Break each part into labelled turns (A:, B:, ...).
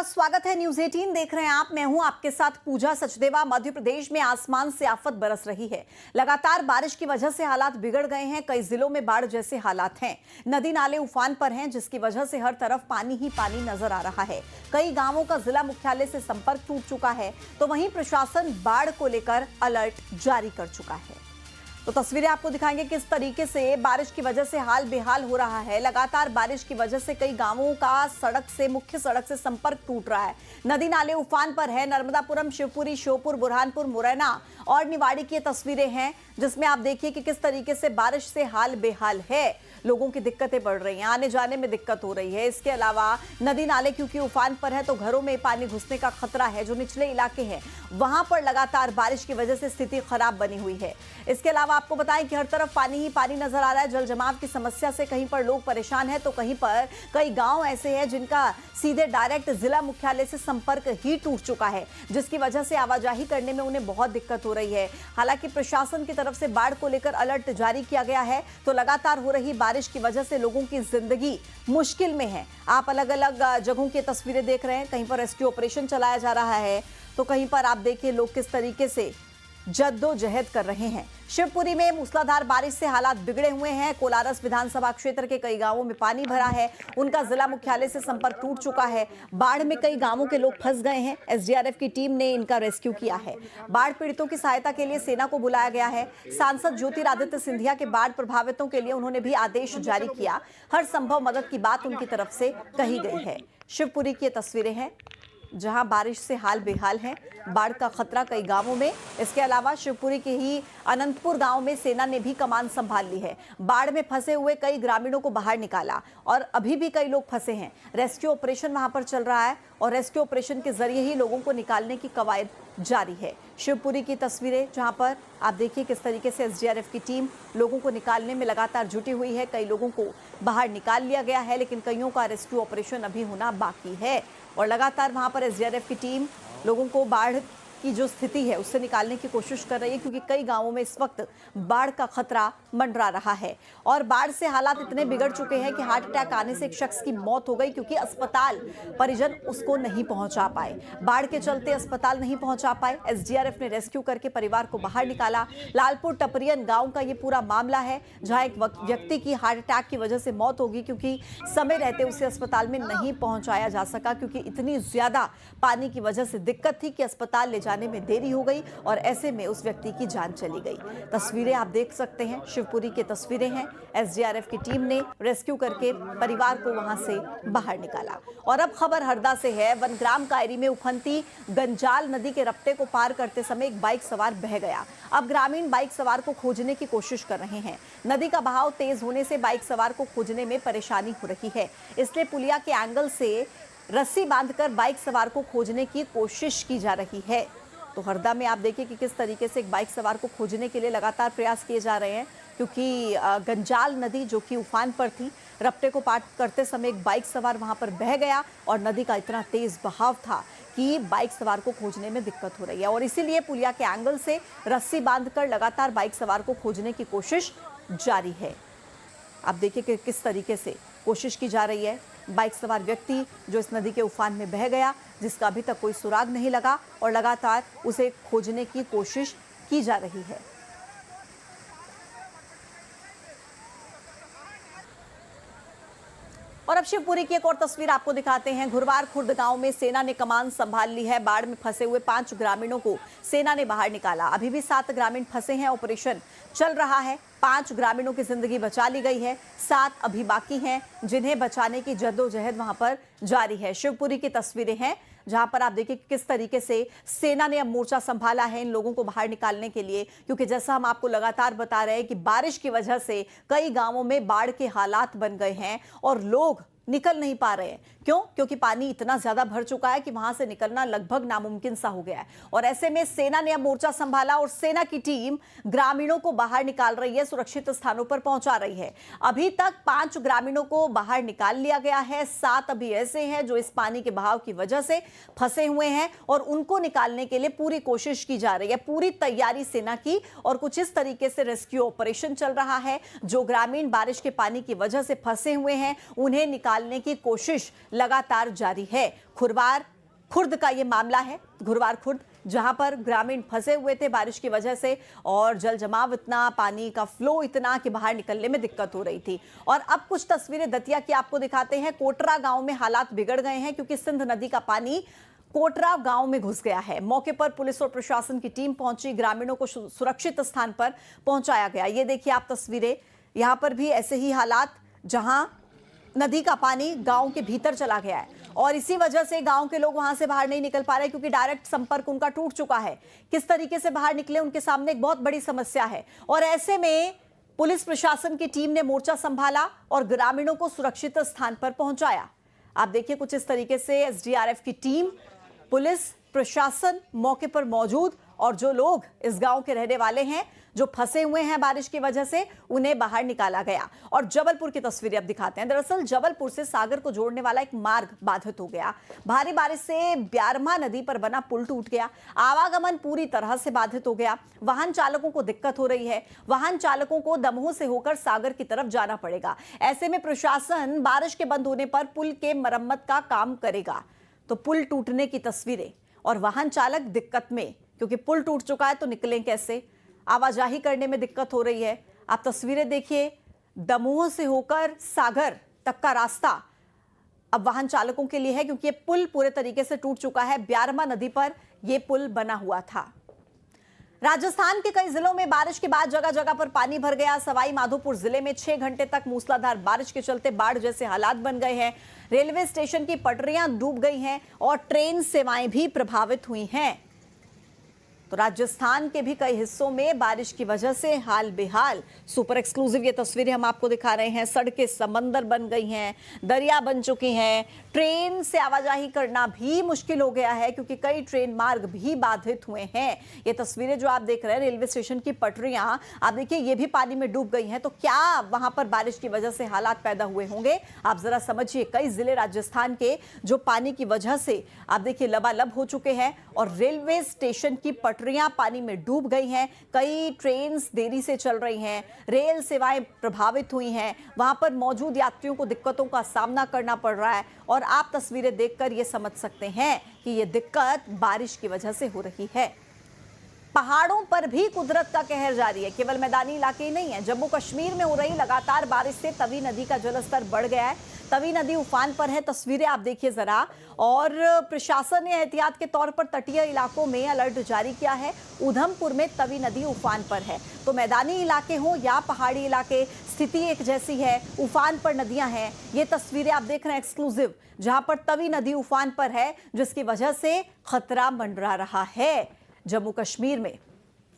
A: स्वागत है। न्यूज 18 देख रहे हैं आप। मैं हूं आपके साथ पूजा सचदेवा। मध्य प्रदेश में आसमान से आफत बरस रही है। लगातार बारिश की वजह से हालात बिगड़ गए हैं। कई जिलों में बाढ़ जैसे हालात हैं। नदी नाले उफान पर हैं, जिसकी वजह से हर तरफ पानी ही पानी नजर आ रहा है। कई गांवों का जिला मुख्यालय से संपर्क टूट चुका है, तो वहीं प्रशासन बाढ़ को लेकर अलर्ट जारी कर चुका है। तो तस्वीरें आपको दिखाएंगे किस तरीके से बारिश की वजह से हाल बेहाल हो रहा है। लगातार बारिश की वजह से कई गांवों का मुख्य सड़क से संपर्क टूट रहा है। नदी नाले उफान पर है। नर्मदापुरम, शिवपुरी, श्योपुर, बुरहानपुर, मुरैना और निवाड़ी की तस्वीरें हैं, जिसमें आप देखिए कि किस तरीके से बारिश से हाल बेहाल है। लोगों की दिक्कतें बढ़ रही हैं, आने जाने में दिक्कत हो रही है। इसके अलावा नदी नाले क्योंकि उफान पर है, तो घरों में पानी घुसने का खतरा है। जो निचले इलाके हैं वहां पर लगातार बारिश की वजह से स्थिति खराब बनी हुई है। इसके अलावा आपको बताएं कि हर तरफ पानी ही पानी नजर आ रहा है। जल जमाव की समस्या से कहीं पर लोग परेशान हैं, तो कहीं पर कई गांव ऐसे हैं जिनका सीधे डायरेक्ट जिला मुख्यालय से संपर्क ही टूट चुका है, जिसकी वजह से आवाजाही करने में उन्हें बहुत दिक्कत हो रही है। हालांकि प्रशासन की तरफ से बाढ़ को लेकर अलर्ट जारी किया गया है, तो लगातार हो रही बारिश की वजह से लोगों की जिंदगी मुश्किल में है। आप अलग अलग जगहों की तस्वीरें देख रहे हैं। कहीं पर रेस्क्यू ऑपरेशन चलाया जा रहा है, तो कहीं पर आप देखिए लोग किस तरीके से जद्दोजहद कर रहे हैं। शिवपुरी में मूसलाधार बारिश से हालात बिगड़े हुए हैं। कोलारस विधानसभा क्षेत्र के कई गांवों में पानी भरा है। उनका जिला मुख्यालय से संपर्क टूट चुका है। बाढ़ में कई गांवों के लोग फंस गए हैं। एसडीआरएफ की टीम ने इनका रेस्क्यू किया है। बाढ़ पीड़ितों की सहायता के लिए सेना को बुलाया गया है। सांसद ज्योतिरादित्य सिंधिया के बाढ़ प्रभावितों के लिए उन्होंने भी आदेश जारी किया। हर संभव मदद की बात उनकी तरफ से कही गई है। शिवपुरी की तस्वीरें हैं, जहां बारिश से हाल बेहाल है। बाढ़ का खतरा कई गांवों में। इसके अलावा शिवपुरी के ही अनंतपुर गांव में सेना ने भी कमान संभाल ली है। बाढ़ में फंसे हुए कई ग्रामीणों को बाहर निकाला और अभी भी कई लोग फंसे हैं। रेस्क्यू ऑपरेशन वहां पर चल रहा है और रेस्क्यू ऑपरेशन के जरिए ही लोगों को निकालने की कवायद जारी है। शिवपुरी की तस्वीरें, जहां पर आप देखिए किस तरीके से एसडीआरएफ की टीम लोगों को निकालने में लगातार जुटी हुई है। कई लोगों को बाहर निकाल लिया गया है, लेकिन कईयों का रेस्क्यू ऑपरेशन अभी होना बाकी है और लगातार वहां पर एसडीआरएफ की टीम लोगों को बाढ़ की जो स्थिति है उससे निकालने की कोशिश कर रही है, क्योंकि कई गांवों में इस वक्त बाढ़ का खतरा मंडरा रहा है। और बाढ़ से हालात इतने बिगड़ चुके हैं कि हार्ट अटैक आने से एक शख्स की मौत हो गई, क्योंकि अस्पताल परिजन उसको नहीं पहुंचा पाए। बाढ़ के चलते अस्पताल नहीं पहुंचा पाए। एसडीआरएफ ने रेस्क्यू करके परिवार को बाहर निकाला। लालपुर टपरियन गांव का ये पूरा मामला है, जहां एक व्यक्ति की हार्ट अटैक की वजह से मौत होगी, क्योंकि समय रहते उसे अस्पताल में नहीं पहुंचाया जा सका, क्योंकि इतनी ज्यादा पानी की वजह से दिक्कत थी कि अस्पताल ले जाने में देरी हो गई और ऐसे में उस व्यक्ति की जान चली गई। तस्वीरें आप देख सकते हैं, शिवपुरी की तस्वीरें हैं। एसडीआरएफ की टीम ने रेस्क्यू करके परिवार को वहां से बाहर निकाला। और अब खबर हरदा से है। वनग्राम कायरी में उफनती गंजाल नदी के रपटे को पार करते समय एक बाइक सवार बह गया। अब ग्रामीण बाइक सवार को खोजने की कोशिश कर रहे हैं। नदी का बहाव तेज होने से बाइक सवार को खोजने में परेशानी हो रही है, इसलिए पुलिया के एंगल से रस्सी बांधकर बाइक सवार को खोजने की कोशिश की जा रही है। तो हरदा में आप देखिए कि किस तरीके से एक बाइक सवार को खोजने के लिए लगातार प्रयास किए जा रहे हैं, क्योंकि गंजाल नदी जो कि उफान पर थी, रपटे को पार करते समय एक बाइक सवार वहां पर बह गया और नदी का इतना तेज बहाव था कि बाइक सवार को खोजने में दिक्कत हो रही है। और इसीलिए पुलिया के एंगल से रस्सी बांधकर लगातार बाइक सवार को खोजने की कोशिश जारी है। आप देखिए कि किस तरीके से कोशिश की जा रही है। बाइक सवार व्यक्ति जो इस नदी के उफान में बह गया, जिसका अभी तक कोई सुराग नहीं लगा, और लगातार उसे खोजने की कोशिश की जा रही है। और अब शिवपुरी की एक और तस्वीर आपको दिखाते हैं। घुरवार खुर्द गांव में सेना ने कमान संभाल ली है। बाढ़ में फंसे हुए 5 ग्रामीणों को सेना ने बाहर निकाला। अभी भी 7 ग्रामीण फंसे हैं। ऑपरेशन चल रहा है। 5 ग्रामीणों की जिंदगी बचा ली गई है। 7 अभी बाकी हैं, जिन्हें बचाने की जद्दोजहद वहां पर जारी है। शिवपुरी की तस्वीरें हैं, जहां पर आप देखिए किस तरीके से सेना ने अब मोर्चा संभाला है इन लोगों को बाहर निकालने के लिए, क्योंकि जैसा हम आपको लगातार बता रहे हैं कि बारिश की वजह से कई गांवों में बाढ़ के हालात बन गए हैं और लोग निकल नहीं पा रहे हैं। क्यों? क्योंकि पानी इतना ज्यादा भर चुका है कि वहां से निकलना लगभग नामुमकिन सा हो गया है। और ऐसे में सेना ने अब मोर्चा संभाला और सेना की टीम ग्रामीणों को बाहर निकाल रही है, सुरक्षित स्थानों पर पहुंचा रही है। अभी तक 5 ग्रामीणों को बाहर निकाल लिया गया है। 7 अभी ऐसे हैं जो इस पानी के बहाव की वजह से फंसे हुए हैं और उनको निकालने के लिए पूरी कोशिश की जा रही है। पूरी तैयारी सेना की और कुछ इस तरीके से रेस्क्यू ऑपरेशन चल रहा है। जो ग्रामीण बारिश के पानी की वजह से फंसे हुए हैं उन्हें निकालने की कोशिश लगातार जारी है। खुरवार खुर्द का ये मामला है, खुरवार खुर्द, जहां पर ग्रामीण फंसे हुए थे बारिश की वजह से और जल जमाव इतना, पानी का फ्लो इतना कि बाहर निकलने में दिक्कत हो रही थी। और अब कुछ तस्वीरें दतिया की आपको दिखाते हैं। कोटरा गांव में हालात बिगड़ गए हैं क्योंकि सिंध नदी का पानी कोटरा गांव में घुस गया है। मौके पर पुलिस और प्रशासन की टीम पहुंची, ग्रामीणों को सुरक्षित स्थान पर पहुंचाया गया। ये देखिए आप तस्वीरें, यहां पर भी ऐसे ही हालात जहां नदी का पानी गांव के भीतर चला गया है और इसी वजह से गांव के लोग वहां से बाहर नहीं निकल पा रहे क्योंकि डायरेक्ट संपर्क उनका टूट चुका है। किस तरीके से बाहर निकले उनके सामने एक बहुत बड़ी समस्या है और ऐसे में पुलिस प्रशासन की टीम ने मोर्चा संभाला और ग्रामीणों को सुरक्षित स्थान पर पहुंचाया। आप देखिए कुछ इस तरीके से एसडीआरएफ की टीम, पुलिस प्रशासन मौके पर मौजूद और जो लोग इस गांव के रहने वाले हैं जो फंसे हुए हैं बारिश की वजह से, उन्हें बाहर निकाला गया। और जबलपुर की तस्वीरें अब दिखाते हैं। दरअसल जबलपुर से सागर को जोड़ने वाला एक मार्ग बाधित हो गया। भारी बारिश से ब्यारमा नदी पर बना पुल टूट गया, आवागमन पूरी तरह से बाधित हो गया। वाहन चालकों को दिक्कत हो रही है, वाहन चालकों को दमोह से होकर सागर की तरफ जाना पड़ेगा। ऐसे में प्रशासन बारिश के बंद होने पर पुल के मरम्मत का काम करेगा। तो पुल टूटने की तस्वीरें और वाहन चालक दिक्कत में, क्योंकि पुल टूट चुका है तो निकलें कैसे, आवाजाही करने में दिक्कत हो रही है। आप तस्वीरें देखिए, दमोह से होकर सागर तक का रास्ता अब वाहन चालकों के लिए है क्योंकि ये पुल पूरे तरीके से टूट चुका है। ब्यारमा नदी पर यह पुल बना हुआ था। राजस्थान के कई जिलों में बारिश के बाद जगह जगह पर पानी भर गया। सवाई माधोपुर जिले में 6 घंटे तक मूसलाधार बारिश के चलते बाढ़ जैसे हालात बन गए हैं। रेलवे स्टेशन की पटरियां डूब गई हैं और ट्रेन सेवाएं भी प्रभावित हुई हैं। तो राजस्थान के भी कई हिस्सों में बारिश की वजह से हाल बेहाल। सुपर एक्सक्लूसिव ये तस्वीरें हम आपको दिखा रहे हैं। सड़कें समंदर बन गई हैं, दरिया बन चुकी हैं। ट्रेन से आवाजाही करना भी मुश्किल हो गया है क्योंकि कई ट्रेन मार्ग भी बाधित हुए हैं। ये तस्वीरें जो आप देख रहे हैं, रेलवे स्टेशन की पटरियां, आप देखिए ये भी पानी में डूब गई हैं। तो क्या वहां पर बारिश की वजह से हालात पैदा हुए होंगे, आप जरा समझिए। कई जिले राजस्थान के जो पानी की वजह से आप देखिए लबालब हो चुके हैं और रेलवे स्टेशन की पटरियां पानी में डूब गई हैं। कई ट्रेन्स देरी से चल रही हैं, रेल सेवाएं प्रभावित हुई हैं, वहां पर मौजूद यात्रियों को दिक्कतों का सामना करना पड़ रहा है। और आप तस्वीरें देखकर यह समझ सकते हैं कि यह दिक्कत बारिश की वजह से हो रही है। पहाड़ों पर भी कुदरत का कहर जारी है, केवल मैदानी इलाके ही नहीं है। जम्मू कश्मीर में हो रही लगातार बारिश से तवी नदी का जलस्तर बढ़ गया है। तवी नदी उफान पर है, तस्वीरें आप देखिए जरा। और प्रशासन ने एहतियात के तौर पर तटीय इलाकों में अलर्ट जारी किया है। उधमपुर में तवी नदी उफान पर है। तो मैदानी इलाके हो या पहाड़ी इलाके, स्थिति एक जैसी है। उफान पर नदियां हैं। ये तस्वीरें आप देख रहे हैं एक्सक्लूसिव, जहां पर तवी नदी उफान पर है, जिसकी वजह से खतरा मंडरा रहा है जम्मू कश्मीर में।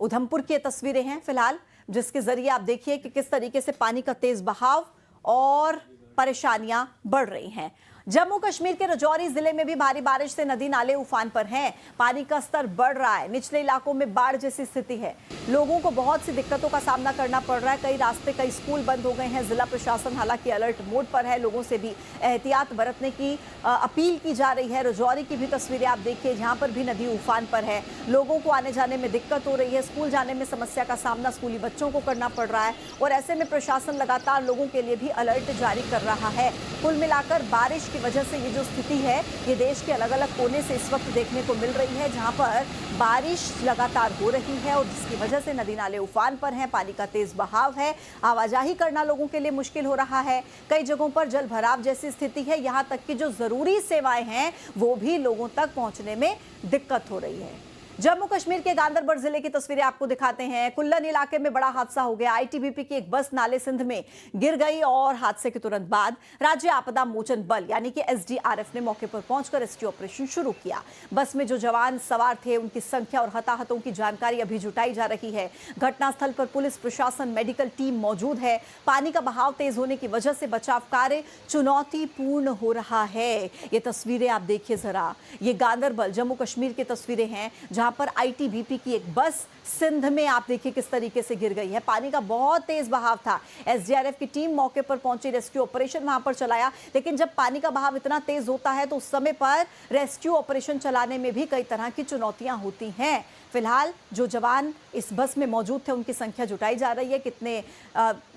A: उधमपुर की तस्वीरें हैं फिलहाल, जिसके जरिए आप देखिए कि किस तरीके से पानी का तेज बहाव और परेशानियां बढ़ रही हैं। जम्मू कश्मीर के राजौरी जिले में भी भारी बारिश से नदी नाले उफान पर हैं। पानी का स्तर बढ़ रहा है, निचले इलाकों में बाढ़ जैसी स्थिति है। लोगों को बहुत सी दिक्कतों का सामना करना पड़ रहा है। कई रास्ते, कई स्कूल बंद हो गए हैं। जिला प्रशासन हालांकि अलर्ट मोड पर है। लोगों से भी एहतियात बरतने की अपील की जा रही है। राजौरी की भी तस्वीरें आप देखिए, जहां पर भी नदी उफान पर है। लोगों को आने जाने में दिक्कत हो रही है। स्कूल जाने में समस्या का सामना स्कूली बच्चों को करना पड़ रहा है और ऐसे में प्रशासन लगातार लोगों के लिए भी अलर्ट जारी कर रहा है। कुल मिलाकर बारिश की वजह से ये जो स्थिति है, ये देश के अलग अलग कोने से इस वक्त देखने को मिल रही है, जहां पर बारिश लगातार हो रही है और जिसकी वजह से नदी नाले उफान पर हैं। पानी का तेज बहाव है, आवाजाही करना लोगों के लिए मुश्किल हो रहा है। कई जगहों पर जल भराव जैसी स्थिति है। यहां तक कि जो जरूरी सेवाएं हैं वो भी लोगों तक पहुंचने में दिक्कत हो रही है। जम्मू कश्मीर के गांदरबल जिले की तस्वीरें आपको दिखाते हैं। कुल्लन इलाके में बड़ा हादसा हो गया। आईटीबीपी की एक बस नाले सिंध में गिर गई और हादसे के तुरंत बाद राज्य आपदा मोचन बल यानी कि एसडीआरएफ ने मौके पर पहुंचकर रेस्क्यू ऑपरेशन शुरू किया। बस में जो जवान सवार थे उनकी संख्या और हताहतों की जानकारी अभी जुटाई जा रही है। घटनास्थल पर पुलिस प्रशासन, मेडिकल टीम मौजूद है। पानी का बहाव तेज होने की वजह से बचाव कार्य चुनौतीपूर्ण हो रहा है। ये तस्वीरें आप देखिए जरा, ये गांदरबल जम्मू कश्मीर की तस्वीरें हैं, जहां पर आईटीबीपी की एक बस सिंध में आप देखिए किस तरीके से गिर गई है। पानी का बहुत तेज बहाव था। एसडीआरएफ की टीम मौके पर पहुंची, रेस्क्यू ऑपरेशन वहां पर चलाया। लेकिन जब पानी का बहाव इतना तेज होता है तो उस समय पर रेस्क्यू ऑपरेशन चलाने में भी कई तरह की चुनौतियां होती हैं। फिलहाल जो जवान इस बस में मौजूद थे उनकी संख्या जुटाई जा रही है। कितने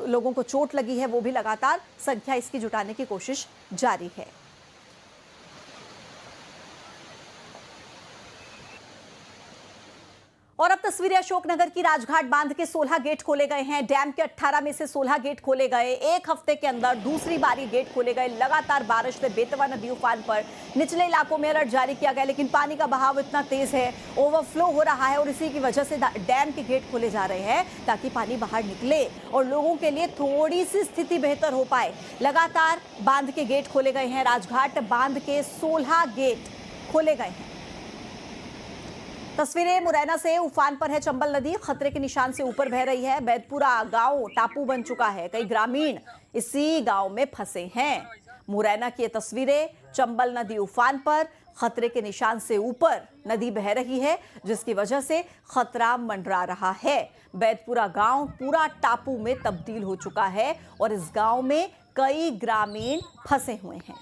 A: लोगों को चोट लगी है वो भी लगातार संख्या इसकी जुटाने की कोशिश जारी है। और अब तस्वीरें अशोकनगर की। राजघाट बांध के 16 गेट खोले गए हैं। डैम के 18 में से 16 गेट खोले गए। एक हफ्ते के अंदर दूसरी बारी गेट खोले गए। लगातार बारिश से बेतवा नदी उफान पर। निचले इलाकों में अलर्ट जारी किया गया, लेकिन पानी का बहाव इतना तेज है, ओवरफ्लो हो रहा है और इसी की वजह से डैम के गेट खोले जा रहे हैं ताकि पानी बाहर निकले और लोगों के लिए थोड़ी सी स्थिति बेहतर हो पाए। लगातार बांध के गेट खोले गए हैं। राजघाट बांध के 16 गेट खोले गए हैं। तस्वीरें मुरैना से। उफान पर है चंबल नदी, खतरे के निशान से ऊपर बह रही है। बैतपुरा गांव टापू बन चुका है। कई ग्रामीण इसी गांव में फंसे हैं। मुरैना की ये तस्वीरें। चंबल नदी उफान पर, खतरे के निशान से ऊपर नदी बह रही है, जिसकी वजह से खतरा मंडरा रहा है। बैतपुरा गांव पूरा टापू में तब्दील हो चुका है और इस गांव में कई ग्रामीण फंसे हुए हैं।